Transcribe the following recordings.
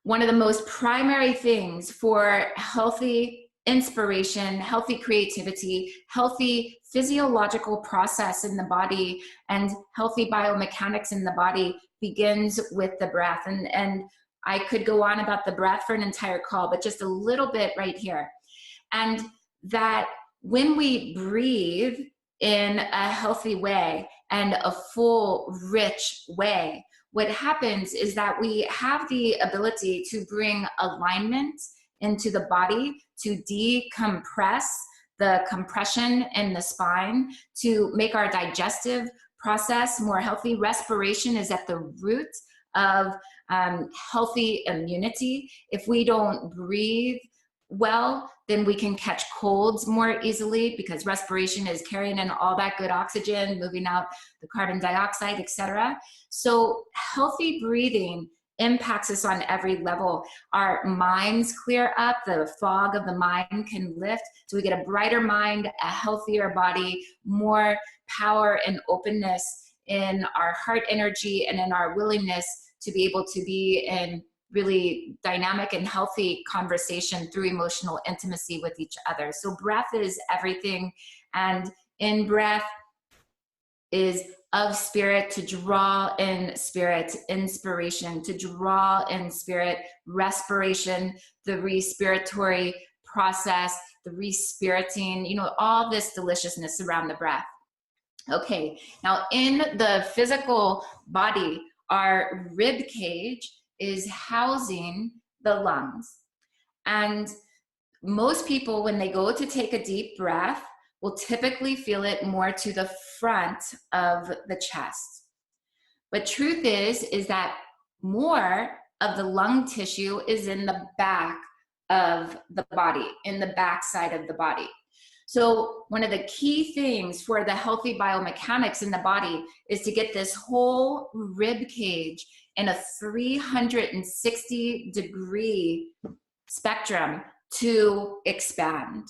One of the most primary things for healthy inspiration, healthy creativity, healthy physiological process in the body, and healthy biomechanics in the body begins with the breath. And I could go on about the breath for an entire call, but just a little bit right here. And that when we breathe in a healthy way and a full, rich way, what happens is that we have the ability to bring alignment into the body, to decompress the compression in the spine, to make our digestive process more healthy. Respiration is at the root of healthy immunity. If we don't breathe well, then we can catch colds more easily, because respiration is carrying in all that good oxygen, moving out the carbon dioxide, etc. So healthy breathing impacts us on every level. Our minds clear up, the fog of the mind can lift, so we get a brighter mind, a healthier body, more power and openness in our heart energy and in our willingness to be able to be in really dynamic and healthy conversation through emotional intimacy with each other. So breath is everything, and in breath is of spirit, to draw in spirit, inspiration, to draw in spirit, respiration, the respiratory process, the respiriting, you know, all this deliciousness around the breath. Okay, now in the physical body, our rib cage is housing the lungs. And most people, when they go to take a deep breath, will typically feel it more to the front of the chest. But truth is that more of the lung tissue is in the back of the body, in the back side of the body. So one of the key things for the healthy biomechanics in the body is to get this whole rib cage in a 360-degree spectrum to expand.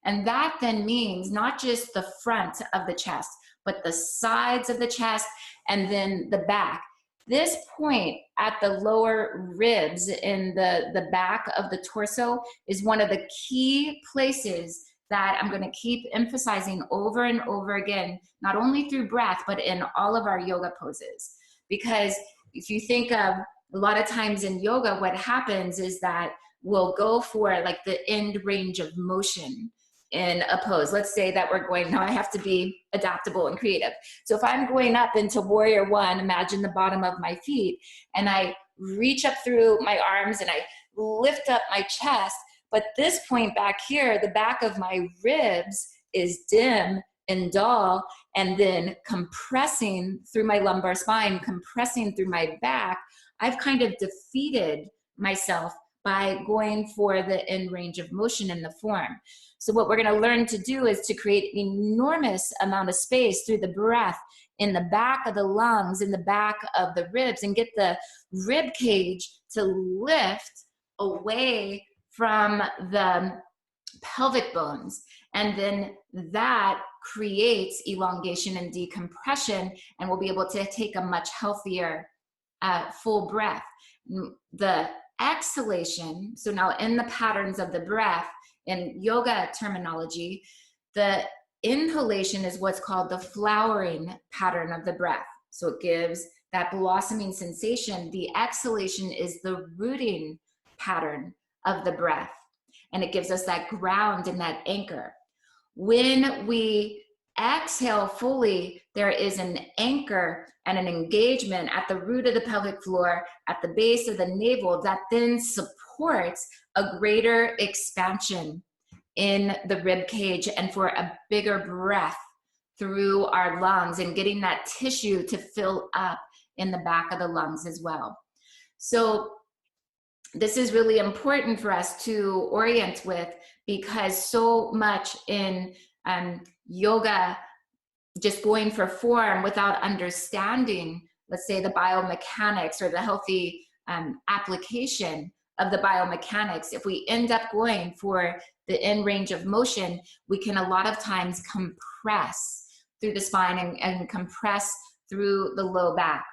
And that then means not just the front of the chest, but the sides of the chest and then the back. This point at the lower ribs in the back of the torso is one of the key places that I'm going to keep emphasizing over and over again, not only through breath, but in all of our yoga poses. Because if you think of a lot of times in yoga, what happens is that we'll go for like the end range of motion in a pose. Let's say that we're going, now I have to be adaptable and creative. So if I'm going up into warrior one, imagine the bottom of my feet, and I reach up through my arms and I lift up my chest. But this point back here, the back of my ribs is dim and dull, and then compressing through my lumbar spine, compressing through my back, I've kind of defeated myself by going for the end range of motion in the form. So what we're going to learn to do is to create an enormous amount of space through the breath in the back of the lungs, in the back of the ribs, and get the rib cage to lift away from the pelvic bones. And then that creates elongation and decompression, and we'll be able to take a much healthier full breath. The exhalation, so now in the patterns of the breath, in yoga terminology, the inhalation is what's called the flowering pattern of the breath. So it gives that blossoming sensation. The exhalation is the rooting pattern of the breath, and it gives us that ground and that anchor. When we exhale fully, there is an anchor and an engagement at the root of the pelvic floor, at the base of the navel, that then supports a greater expansion in the rib cage and for a bigger breath through our lungs, and getting that tissue to fill up in the back of the lungs as well. So this is really important for us to orient with, because so much in yoga, just going for form without understanding, let's say, the biomechanics or the healthy application of the biomechanics, if we end up going for the end range of motion, we can a lot of times compress through the spine and compress through the low back.